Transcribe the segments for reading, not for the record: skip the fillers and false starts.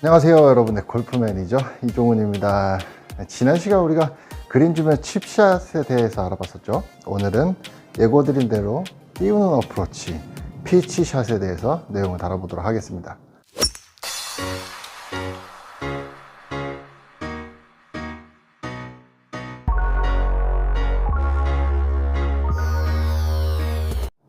안녕하세요 여러분의 골프맨이죠, 이종훈입니다. 지난 시간 우리가 그린 주변 칩샷에 대해서 알아봤었죠. 오늘은 예고드린 대로 띄우는 어프로치 피치샷에 대해서 내용을 다뤄보도록 하겠습니다.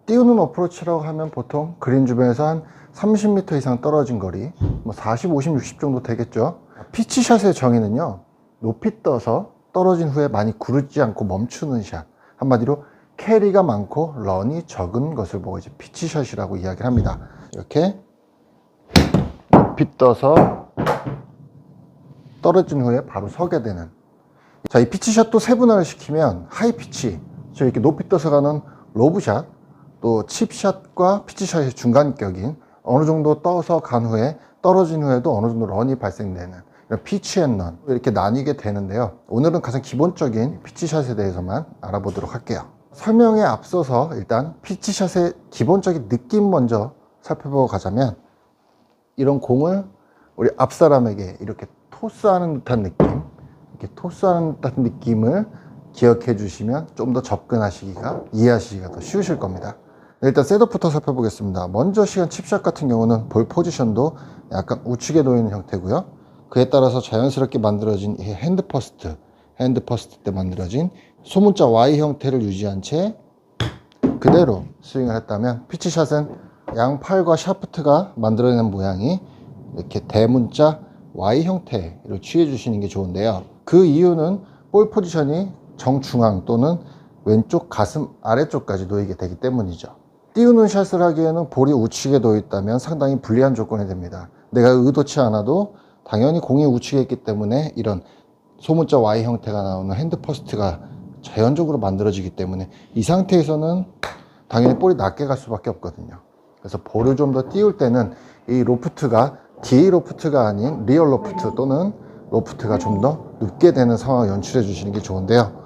띄우는 어프로치라고 하면 보통 그린 주변에서 한 30m 이상 떨어진 거리, 40, 50, 60 정도 되겠죠. 피치샷의 정의는요, 높이 떠서 떨어진 후에 많이 구르지 않고 멈추는 샷, 한마디로 캐리가 많고 런이 적은 것을 보고 이제 피치샷이라고 이야기를 합니다. 이렇게 높이 떠서 떨어진 후에 바로 서게 되는. 자, 이 피치샷도 세분화를 시키면 하이 피치, 저 이렇게 높이 떠서 가는 로브샷, 또 칩샷과 피치샷의 중간격인 어느 정도 떠서 간 후에 떨어진 후에도 어느 정도 런이 발생되는 이런 피치 앤 런, 이렇게 나뉘게 되는데요. 오늘은 가장 기본적인 피치샷에 대해서만 알아보도록 할게요. 설명에 앞서서 일단 피치샷의 기본적인 느낌 먼저 살펴보고 가자면, 이런 공을 우리 앞사람에게 이렇게 토스하는 듯한 느낌, 이렇게 토스하는 듯한 느낌을 기억해 주시면 좀 더 접근하시기가, 이해하시기가 더 쉬우실 겁니다. 일단 셋업부터 살펴보겠습니다. 먼저 시간 칩샷 같은 경우는 볼 포지션도 약간 우측에 놓이는 형태고요. 그에 따라서 자연스럽게 만들어진 핸드 퍼스트 때 만들어진 소문자 Y 형태를 유지한 채 그대로 스윙을 했다면, 피치샷은 양팔과 샤프트가 만들어내는 모양이 이렇게 대문자 Y 형태를 취해 주시는 게 좋은데요. 그 이유는 볼 포지션이 정중앙 또는 왼쪽 가슴 아래쪽까지 놓이게 되기 때문이죠. 띄우는 샷을 하기에는 볼이 우측에 놓여 있다면 상당히 불리한 조건이 됩니다. 내가 의도치 않아도 당연히 공이 우측에 있기 때문에 이런 소문자 Y 형태가 나오는 핸드 퍼스트가 자연적으로 만들어지기 때문에 이 상태에서는 당연히 볼이 낮게 갈 수밖에 없거든요. 그래서 볼을 좀 더 띄울 때는 이 로프트가 DA 로프트가 아닌 리얼 로프트 또는 로프트가 좀 더 높게 되는 상황을 연출해 주시는 게 좋은데요.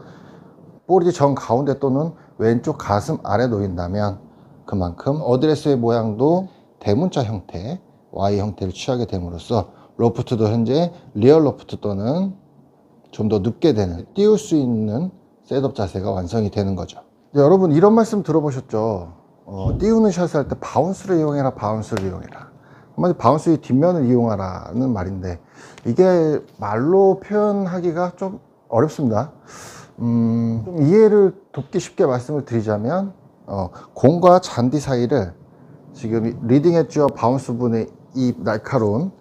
볼이 정 가운데 또는 왼쪽 가슴 아래 놓인다면 그만큼 어드레스의 모양도 대문자 형태, Y 형태를 취하게 됨으로써 로프트도 현재 리얼 로프트 또는 좀 더 높게 되는, 띄울 수 있는 셋업 자세가 완성이 되는 거죠. 여러분 이런 말씀 들어보셨죠? 띄우는 샷을 할 때 바운스를 이용해라, 바운스를 이용해라. 한마디로 바운스의 뒷면을 이용하라는 말인데, 이게 말로 표현하기가 좀 어렵습니다. 좀 이해를 돕기 쉽게 말씀을 드리자면, 공과 잔디 사이를 지금 리딩 엣지와 바운스 부분의 이 날카로운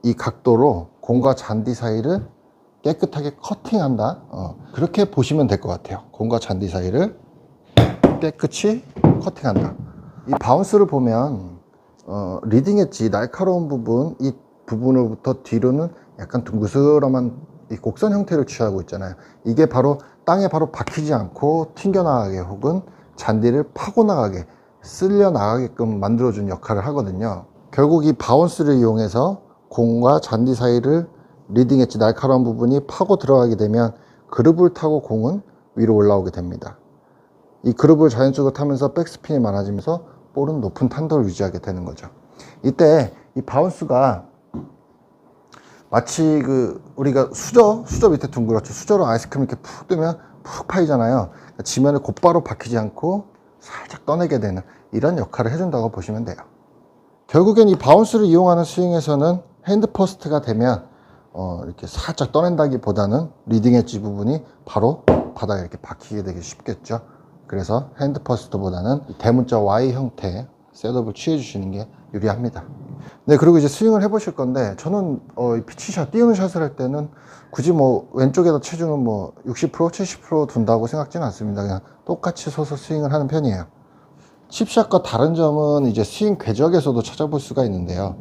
이 각도로 공과 잔디 사이를 깨끗하게 커팅한다, 그렇게 보시면 될 것 같아요. 공과 잔디 사이를 깨끗이 커팅한다. 이 바운스를 보면 리딩 엣지 날카로운 부분, 이 부분으로부터 뒤로는 약간 둥그스름한 이 곡선 형태를 취하고 있잖아요. 이게 바로 땅에 바로 박히지 않고 튕겨나가게 혹은 잔디를 파고나가게, 쓸려나가게끔 만들어준 역할을 하거든요. 결국 이 바운스를 이용해서 공과 잔디 사이를 리딩 엣지 날카로운 부분이 파고 들어가게 되면 그룹을 타고 공은 위로 올라오게 됩니다. 이 그룹을 자연적으로 타면서 백스핀이 많아지면서 볼은 높은 탄도를 유지하게 되는 거죠. 이때 이 바운스가 마치 우리가 수저 밑에 둥그렇죠. 수저로 아이스크림 이렇게 푹 뜨면 푹 파이잖아요. 그러니까 지면에 곧바로 박히지 않고 살짝 떠내게 되는 이런 역할을 해준다고 보시면 돼요. 결국엔 이 바운스를 이용하는 스윙에서는 핸드 퍼스트가 되면 이렇게 살짝 떠낸다기보다는 리딩 엣지 부분이 바로 바닥에 이렇게 박히게 되기 쉽겠죠. 그래서 핸드 퍼스트보다는 대문자 Y 형태 셋업을 취해 주시는 게 유리합니다. 네, 그리고 이제 스윙을 해 보실 건데, 저는 피치샷, 띄우는 샷을 할 때는 굳이 왼쪽에다 체중을 60%, 70% 둔다고 생각지는 않습니다. 그냥 똑같이 서서 스윙을 하는 편이에요. 칩샷과 다른 점은 이제 스윙 궤적에서도 찾아볼 수가 있는데요.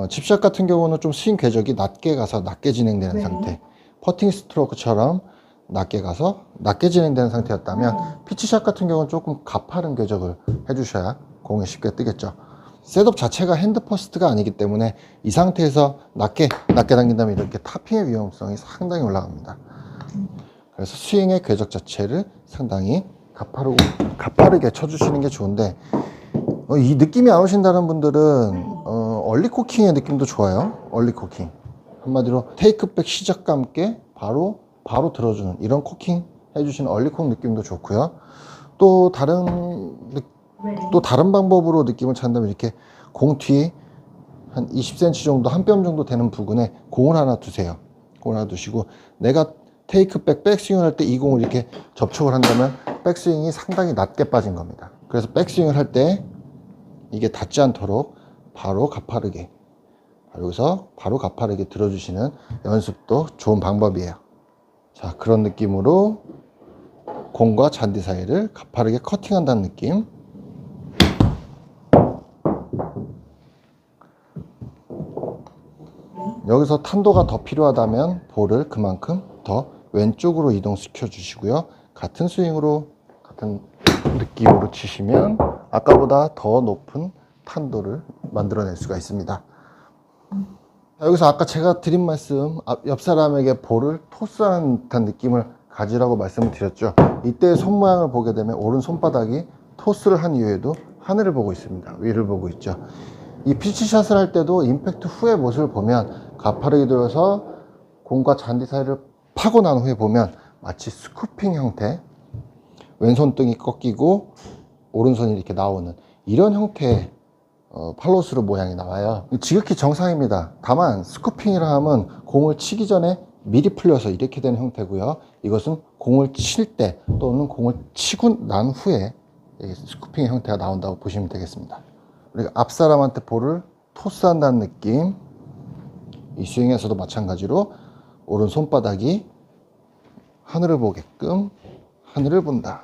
칩샷 같은 경우는 좀 스윙 궤적이 낮게 가서 낮게 진행되는 상태, 퍼팅 스트로크처럼 낮게 가서 낮게 진행되는 상태였다면, 피치샷 같은 경우는 조금 가파른 궤적을 해주셔야 공이 쉽게 뜨겠죠. 셋업 자체가 핸드 퍼스트가 아니기 때문에 이 상태에서 낮게 당긴다면 이렇게 타핑의 위험성이 상당히 올라갑니다. 그래서 스윙의 궤적 자체를 상당히 가파르게 쳐주시는 게 좋은데, 이 느낌이 안 오신다는 분들은 얼리 코킹의 느낌도 좋아요. 얼리 코킹. 한마디로 테이크백 시작과 함께 바로 들어주는 이런 코킹 해주시는 얼리콕 느낌도 좋고요. 또 다른 방법으로 느낌을 찾는다면 이렇게 공 뒤 한 20cm 정도, 한 뼘 정도 되는 부근에 공을 하나 두세요. 공을 하나 두시고 내가 테이크백 백스윙을 할 때 이 공을 이렇게 접촉을 한다면 백스윙이 상당히 낮게 빠진 겁니다. 그래서 백스윙을 할 때 이게 닿지 않도록 바로 가파르게, 여기서 바로 가파르게 들어주시는 연습도 좋은 방법이에요. 자, 그런 느낌으로 공과 잔디 사이를 가파르게 커팅한다는 느낌. 여기서 탄도가 더 필요하다면 볼을 그만큼 더 왼쪽으로 이동시켜 주시고요. 같은 스윙으로, 같은 느낌으로 치시면 아까보다 더 높은 탄도를 만들어낼 수가 있습니다. 여기서 아까 제가 드린 말씀, 옆 사람에게 볼을 토스하는 듯한 느낌을 가지라고 말씀을 드렸죠. 이때 손 모양을 보게 되면 오른 손바닥이 토스를 한 이후에도 하늘을 보고 있습니다. 위를 보고 있죠. 이 피치샷을 할 때도 임팩트 후의 모습을 보면 가파르게 들어서 공과 잔디 사이를 파고 난 후에 보면 마치 스쿠핑 형태, 왼손등이 꺾이고 오른손이 이렇게 나오는 이런 형태의 팔로스루 모양이 나와요. 지극히 정상입니다. 다만 스쿠핑이라 하면 공을 치기 전에 미리 풀려서 이렇게 되는 형태고요. 이것은 공을 칠 때 또는 공을 치고 난 후에 스쿠핑의 형태가 나온다고 보시면 되겠습니다. 우리가 앞 사람한테 볼을 토스한다는 느낌, 이 스윙에서도 마찬가지로 오른 손바닥이 하늘을 보게끔 하늘을 본다.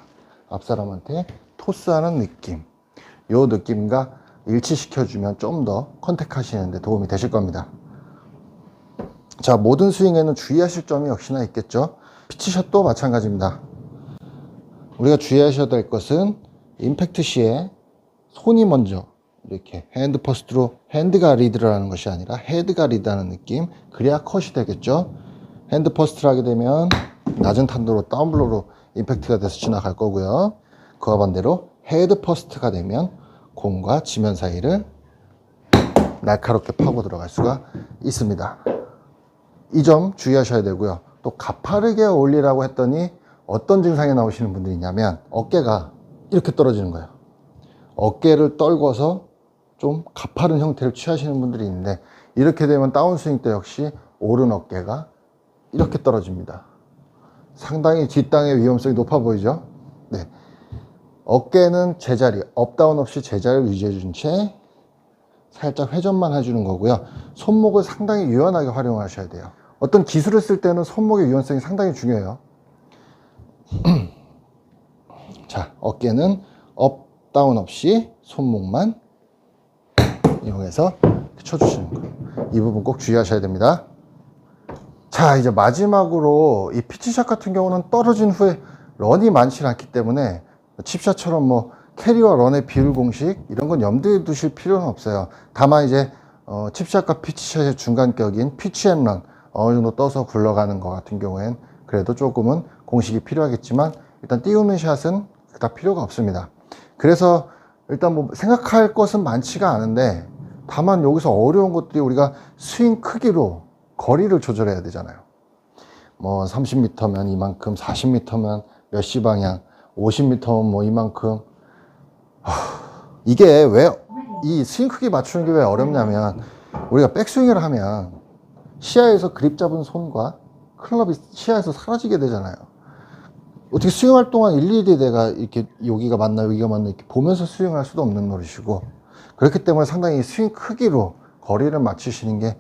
앞 사람한테 토스하는 느낌, 이 느낌과 일치시켜주면 좀 더 컨택하시는데 도움이 되실 겁니다. 자, 모든 스윙에는 주의하실 점이 역시나 있겠죠. 피치샷도 마찬가지입니다. 우리가 주의하셔야 될 것은 임팩트 시에 손이 먼저 이렇게 핸드 퍼스트로 핸드가 리드를 하는 것이 아니라 헤드가 리드하는 느낌, 그래야 컷이 되겠죠. 핸드 퍼스트를 하게 되면 낮은 탄도로 다운블로로 임팩트가 돼서 지나갈 거고요. 그와 반대로 헤드 퍼스트가 되면 공과 지면 사이를 날카롭게 파고 들어갈 수가 있습니다. 이 점 주의하셔야 되고요. 또 가파르게 올리라고 했더니 어떤 증상이 나오시는 분들이 있냐면 어깨가 이렇게 떨어지는 거예요. 어깨를 떨궈서 좀 가파른 형태를 취하시는 분들이 있는데 이렇게 되면 다운스윙 때 역시 오른 어깨가 이렇게 떨어집니다. 상당히 뒷땅의 위험성이 높아 보이죠? 네. 어깨는 제자리, 업다운 없이 제자리를 유지해 준 채 살짝 회전만 해주는 거고요. 손목을 상당히 유연하게 활용하셔야 돼요. 어떤 기술을 쓸 때는 손목의 유연성이 상당히 중요해요. 자, 어깨는 업, 다운 없이 손목만 이용해서 쳐주시는 거. 이 부분 꼭 주의하셔야 됩니다. 자, 이제 마지막으로 이 피치샷 같은 경우는 떨어진 후에 런이 많지 않기 때문에 칩샷처럼 뭐 캐리와 런의 비율 공식 이런 건 염두에 두실 필요는 없어요. 다만 이제 칩샷과 피치샷의 중간격인 피치 앤 런 어느 정도 떠서 굴러가는 것 같은 경우엔 그래도 조금은 공식이 필요하겠지만 일단 띄우는 샷은 그닥 필요가 없습니다. 그래서 일단 뭐 생각할 것은 많지가 않은데 다만 여기서 어려운 것들이 우리가 스윙 크기로 거리를 조절해야 되잖아요. 뭐 30m면 이만큼, 40m면 몇 시 방향, 50m면 뭐 이만큼. 이게 왜 이 스윙 크기 맞추는 게 왜 어렵냐면 우리가 백스윙을 하면 시야에서 그립 잡은 손과 클럽이 시야에서 사라지게 되잖아요. 어떻게 스윙할 동안 일일이 내가 이렇게 여기가 맞나 여기가 맞나 이렇게 보면서 스윙할 수도 없는 노릇이고, 그렇기 때문에 상당히 스윙 크기로 거리를 맞추시는 게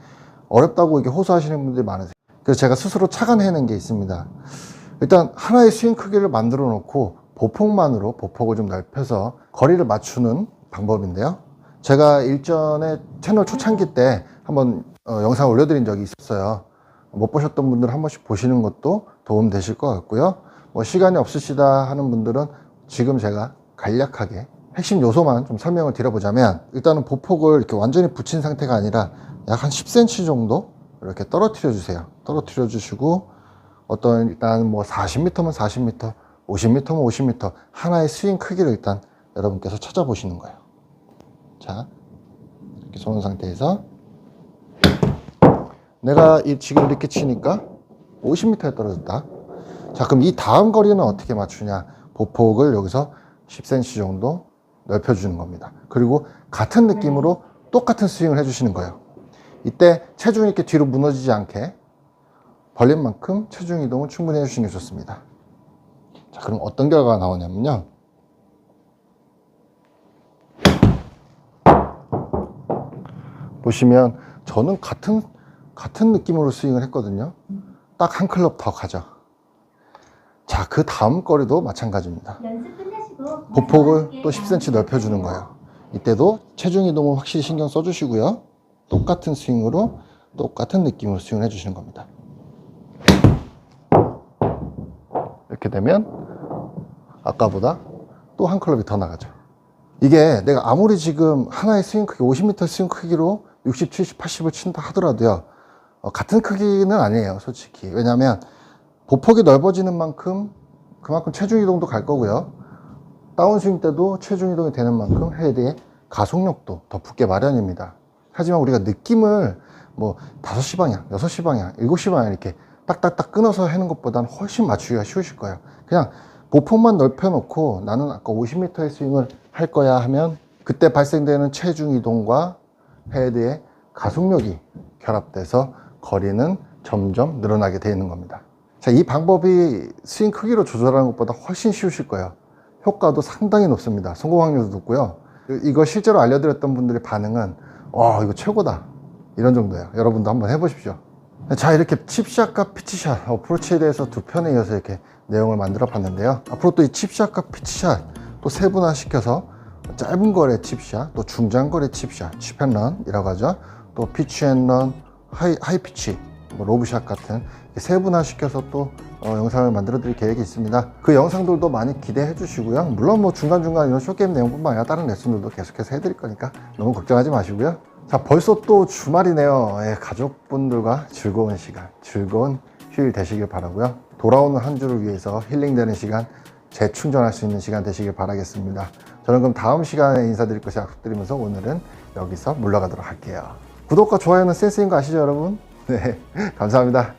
어렵다고 이렇게 호소하시는 분들이 많으세요. 그래서 제가 스스로 착안해낸 게 있습니다. 일단 하나의 스윙 크기를 만들어 놓고 보폭만으로 보폭을 좀 넓혀서 거리를 맞추는 방법인데요. 제가 일전에 채널 초창기 때 한번 영상을 올려드린 적이 있었어요. 못 보셨던 분들은 한 번씩 보시는 것도 도움 되실 것 같고요. 뭐 시간이 없으시다 하는 분들은 지금 제가 간략하게 핵심 요소만 좀 설명을 드려보자면, 일단은 보폭을 이렇게 완전히 붙인 상태가 아니라 약 한 10cm 정도 이렇게 떨어뜨려 주세요. 떨어뜨려 주시고 어떤 일단 뭐 40m면 40m, 50m면 50m 하나의 스윙 크기를 일단 여러분께서 찾아보시는 거예요. 자, 이렇게 손 상태에서 내가 지금 이렇게 치니까 50m에 떨어졌다. 자, 그럼 이 다음 거리는 어떻게 맞추냐? 보폭을 여기서 10cm 정도 넓혀주는 겁니다. 그리고 같은 느낌으로 똑같은 스윙을 해주시는 거예요. 이때 체중이 이렇게 뒤로 무너지지 않게 벌린 만큼 체중 이동을 충분히 해주시는 게 좋습니다. 자, 그럼 어떤 결과가 나오냐면요. 보시면 저는 같은 느낌으로 스윙을 했거든요. 딱 한 클럽 더 가죠. 자, 그 다음 거리도 마찬가지입니다. 보폭을 또 10cm 넓혀주는 거예요. 이때도 체중 이동을 확실히 신경 써주시고요. 똑같은 스윙으로 똑같은 느낌으로 스윙을 해주시는 겁니다. 이렇게 되면 아까보다 또 한 클럽이 더 나가죠. 이게 내가 아무리 지금 하나의 스윙 크기 50m 스윙 크기로 60, 70, 80을 친다 하더라도요, 같은 크기는 아니에요, 솔직히. 왜냐하면 보폭이 넓어지는 만큼 그만큼 체중 이동도 갈 거고요. 다운스윙 때도 체중 이동이 되는 만큼 헤드의 가속력도 더 붙게 마련입니다. 하지만 우리가 느낌을 뭐 5시 방향, 6시 방향, 7시 방향 이렇게 딱딱딱 끊어서 하는 것보다는 훨씬 맞추기가 쉬우실 거예요. 그냥 보폭만 넓혀놓고 나는 아까 50m의 스윙을 할 거야 하면 그때 발생되는 체중 이동과 헤드의 가속력이 결합돼서 거리는 점점 늘어나게 되어 있는 겁니다. 자, 이 방법이 스윙 크기로 조절하는 것보다 훨씬 쉬우실 거예요. 효과도 상당히 높습니다. 성공 확률도 높고요. 이거 실제로 알려드렸던 분들의 반응은 이거 최고다, 이런 정도예요. 여러분도 한번 해보십시오. 자, 이렇게 칩샷과 피치샷 어프로치에 대해서 두 편에 이어서 이렇게 내용을 만들어 봤는데요. 앞으로 또 이 칩샷과 피치샷 또 세분화 시켜서 짧은 거리 칩샷, 또 중장거리 칩샷, 칩앤런이라고 하죠. 또 피치앤런, 하이피치, 로브샷 같은 세분화 시켜서 또 영상을 만들어 드릴 계획이 있습니다. 그 영상들도 많이 기대해 주시고요. 물론 뭐 중간중간 이런 쇼게임 내용뿐만 아니라 다른 레슨들도 계속해서 해드릴 거니까 너무 걱정하지 마시고요. 자, 벌써 또 주말이네요. 가족분들과 즐거운 시간, 즐거운 휴일 되시길 바라고요. 돌아오는 한 주를 위해서 힐링되는 시간, 재충전할 수 있는 시간 되시길 바라겠습니다. 저는 그럼 다음 시간에 인사드릴 것을 약속드리면서 오늘은 여기서 물러가도록 할게요. 구독과 좋아요는 센스인 거 아시죠, 여러분? 네, 감사합니다.